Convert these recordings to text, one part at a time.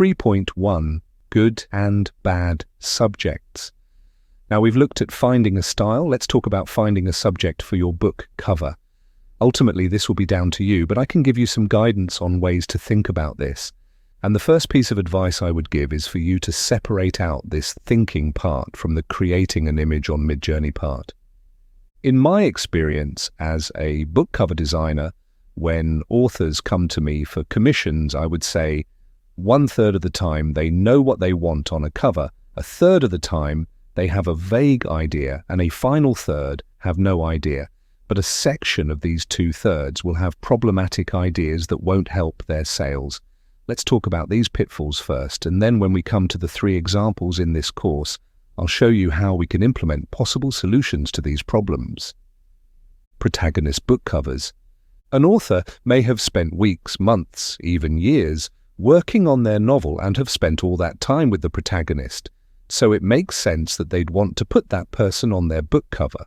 3.1 Good and Bad Subjects. Now we've looked at finding a style. Let's talk about finding a subject for your book cover. Ultimately, this will be down to you, but I can give you some guidance on ways to think about this. And the first piece of advice I would give is for you to separate out this thinking part from the creating an image on MidJourney part. In my experience as a book cover designer, when authors come to me for commissions, I would say 1/3 of the time they know what they want on a cover, 1/3 of the time they have a vague idea, and a final third have no idea. But a section of these 2/3 will have problematic ideas that won't help their sales. Let's talk about these pitfalls first, and then when we come to the 3 examples in this course, I'll show you how we can implement possible solutions to these problems. Protagonist book covers. An author may have spent weeks, months, even years working on their novel and have spent all that time with the protagonist, so it makes sense that they'd want to put that person on their book cover.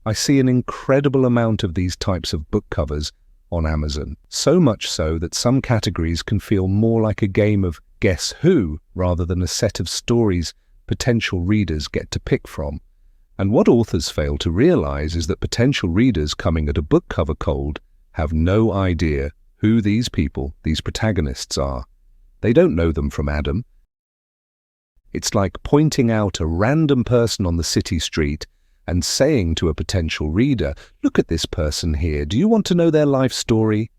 I see an incredible amount of these types of book covers on Amazon, so much so that some categories can feel more like a game of Guess Who rather than a set of stories potential readers get to pick from. And what authors fail to realize is that potential readers coming at a book cover cold have no idea who these people, these protagonists are. They don't know them from Adam. It's like pointing out a random person on the city street and saying to a potential reader, "Look at this person here, do you want to know their life story?"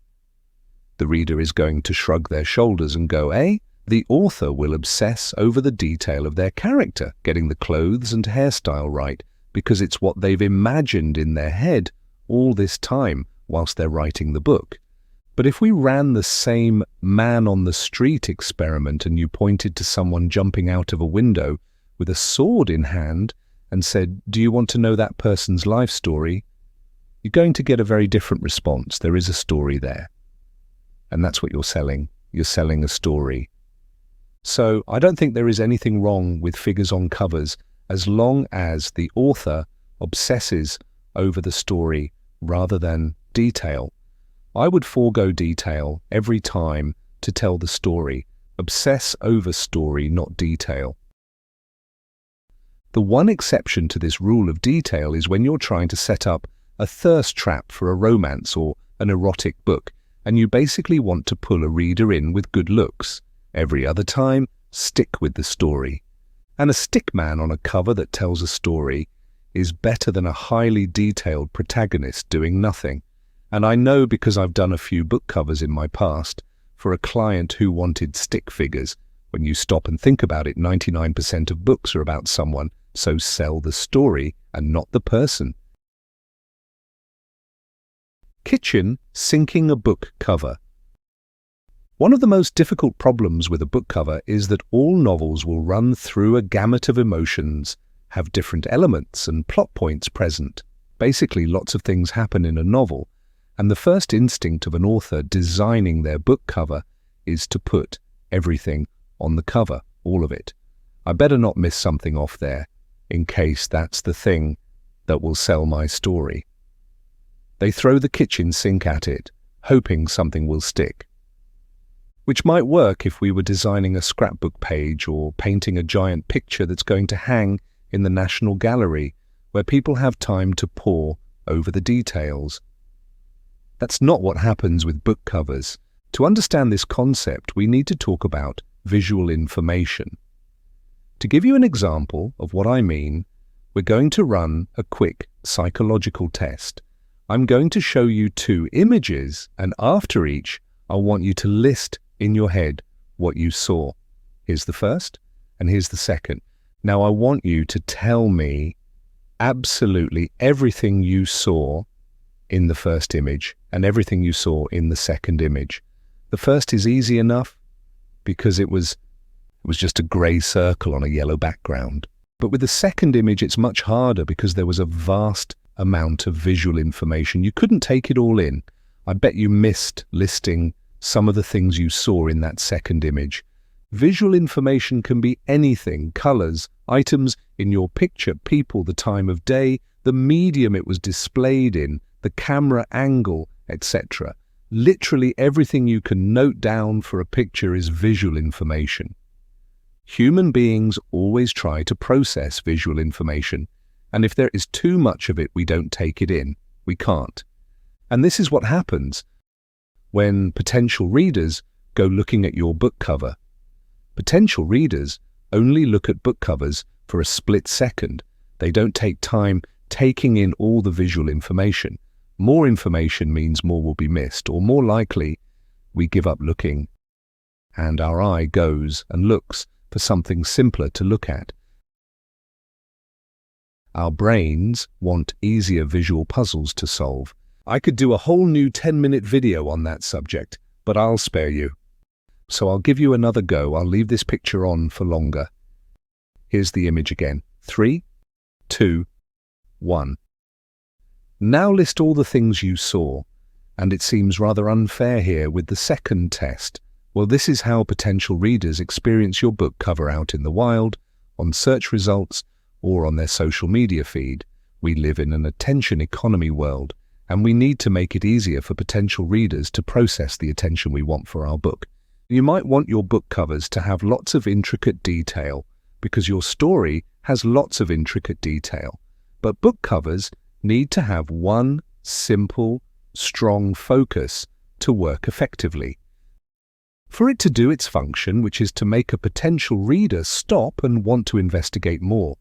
The reader is going to shrug their shoulders and go, "Eh?" The author will obsess over the detail of their character, getting the clothes and hairstyle right, because it's what they've imagined in their head all this time whilst they're writing the book. But if we ran the same man on the street experiment and you pointed to someone jumping out of a window with a sword in hand and said, "Do you want to know that person's life story?" you're going to get a very different response. There is a story there. And that's what you're selling. You're selling a story. So I don't think there is anything wrong with figures on covers as long as the author obsesses over the story rather than detail. I would forego detail every time to tell the story. Obsess over story, not detail. The one exception to this rule of detail is when you're trying to set up a thirst trap for a romance or an erotic book, and you basically want to pull a reader in with good looks. Every other time, stick with the story. And a stick man on a cover that tells a story is better than a highly detailed protagonist doing nothing. And I know because I've done a few book covers in my past for a client who wanted stick figures. When you stop and think about it, 99% of books are about someone, so sell the story and not the person. Kitchen sinking a book cover. One of the most difficult problems with a book cover is that all novels will run through a gamut of emotions, have different elements and plot points present. Basically, lots of things happen in a novel, and the first instinct of an author designing their book cover is to put everything on the cover, all of it. I better not miss something off there, in case that's the thing that will sell my story. They throw the kitchen sink at it, hoping something will stick. Which might work if we were designing a scrapbook page or painting a giant picture that's going to hang in the National Gallery, where people have time to pore over the details. That's not what happens with book covers. To understand this concept, we need to talk about visual information. To give you an example of what I mean, we're going to run a quick psychological test. I'm going to show you 2 images, and after each, I want you to list in your head what you saw. Here's the first, and here's the second. Now I want you to tell me absolutely everything you saw in the first image and everything you saw in the second image. The first is easy enough because it was just a grey circle on a yellow background. But with the second image, it's much harder because there was a vast amount of visual information. You couldn't take it all in. I bet you missed listing some of the things you saw in that second image. Visual information can be anything: colors, items in your picture, people, the time of day, the medium it was displayed in, the camera angle, etc. Literally everything you can note down for a picture is visual information. Human beings always try to process visual information, and if there is too much of it, we don't take it in. We can't. And this is what happens when potential readers go looking at your book cover. Potential readers only look at book covers for a split second. They don't take time taking in all the visual information. More information means more will be missed, or more likely, we give up looking, and our eye goes and looks for something simpler to look at. Our brains want easier visual puzzles to solve. I could do a whole new 10-minute video on that subject, but I'll spare you. So I'll give you another go. I'll leave this picture on for longer. Here's the image again. 3, 2, 1. Now list all the things you saw, and it seems rather unfair here with the second test. Well, this is how potential readers experience your book cover out in the wild, on search results, or on their social media feed. We live in an attention economy world, and we need to make it easier for potential readers to process the attention we want for our book. You might want your book covers to have lots of intricate detail, because your story has lots of intricate detail. But book covers need to have one simple, strong focus to work effectively. For it to do its function, which is to make a potential reader stop and want to investigate more.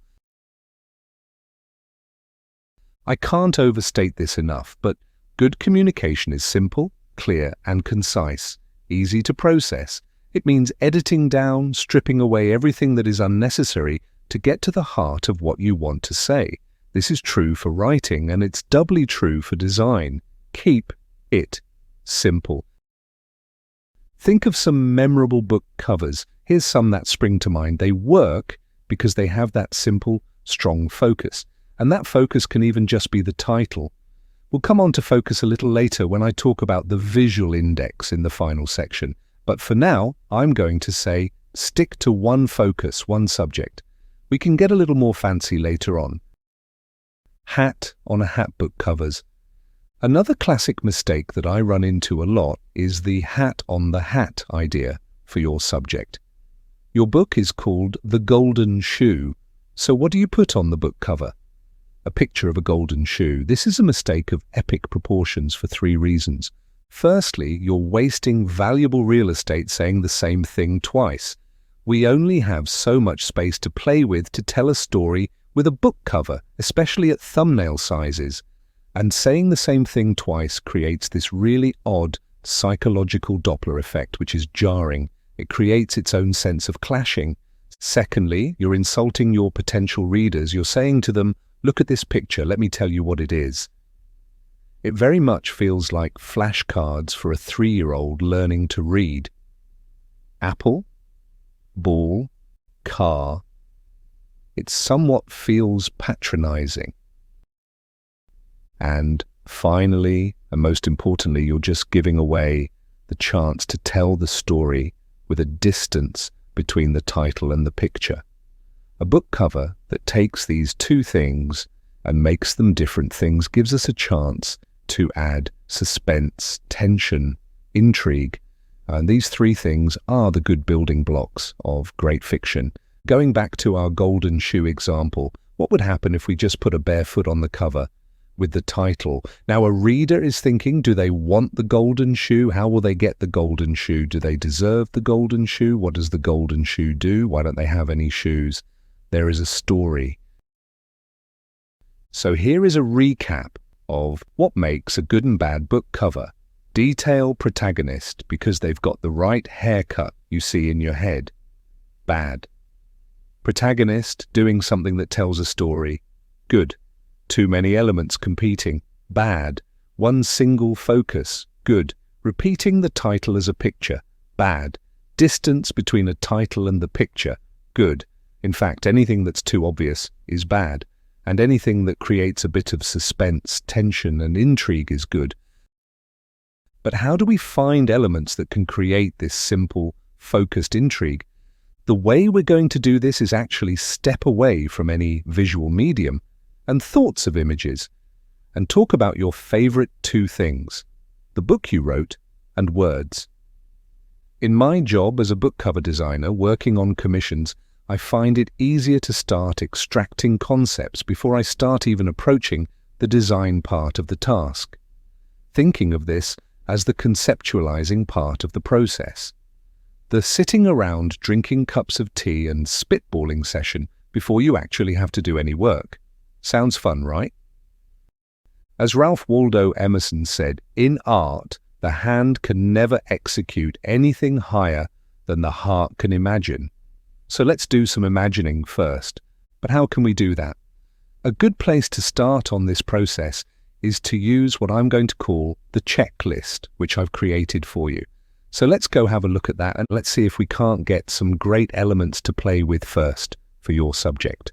I can't overstate this enough, but good communication is simple, clear, and concise, easy to process. It means editing down, stripping away everything that is unnecessary to get to the heart of what you want to say. This is true for writing, and it's doubly true for design. Keep it simple. Think of some memorable book covers. Here's some that spring to mind. They work because they have that simple, strong focus. And that focus can even just be the title. We'll come on to focus a little later when I talk about the visual index in the final section. But for now, I'm going to say, stick to one focus, one subject. We can get a little more fancy later on. Hat on a hat book covers. Another classic mistake that I run into a lot is the hat on the hat idea for your subject. Your book is called The Golden Shoe, so what do you put on the book cover? A picture of a golden shoe. This is a mistake of epic proportions for 3 reasons. Firstly, you're wasting valuable real estate saying the same thing twice. We only have so much space to play with to tell a story with a book cover, especially at thumbnail sizes. And saying the same thing twice creates this really odd psychological Doppler effect, which is jarring. It creates its own sense of clashing. Secondly, you're insulting your potential readers. You're saying to them, look at this picture, let me tell you what it is. It very much feels like flashcards for a 3-year-old learning to read. Apple, ball, car. It somewhat feels patronizing. And finally, and most importantly, you're just giving away the chance to tell the story with a distance between the title and the picture. A book cover that takes these 2 things and makes them different things gives us a chance to add suspense, tension, intrigue. And these 3 things are the good building blocks of great fiction. Going back to our golden shoe example, what would happen if we just put a bare foot on the cover with the title? Now, a reader is thinking, do they want the golden shoe? How will they get the golden shoe? Do they deserve the golden shoe? What does the golden shoe do? Why don't they have any shoes? There is a story. So here is a recap of what makes a good and bad book cover. Detail protagonist, because they've got the right haircut you see in your head. Bad. Protagonist doing something that tells a story. Good. Too many elements competing. Bad. One single focus. Good. Repeating the title as a picture. Bad. Distance between a title and the picture. Good. In fact, anything that's too obvious is bad, and anything that creates a bit of suspense, tension, and intrigue is good. But how do we find elements that can create this simple, focused intrigue? The way we're going to do this is actually step away from any visual medium and thoughts of images, and talk about your favorite 2 things, the book you wrote and words. In my job as a book cover designer working on commissions, I find it easier to start extracting concepts before I start even approaching the design part of the task, thinking of this as the conceptualizing part of the process. The sitting around drinking cups of tea and spitballing session before you actually have to do any work. Sounds fun, right? As Ralph Waldo Emerson said, in art, the hand can never execute anything higher than the heart can imagine. So let's do some imagining first. But how can we do that? A good place to start on this process is to use what I'm going to call the checklist, which I've created for you. So let's go have a look at that and let's see if we can't get some great elements to play with first for your subject.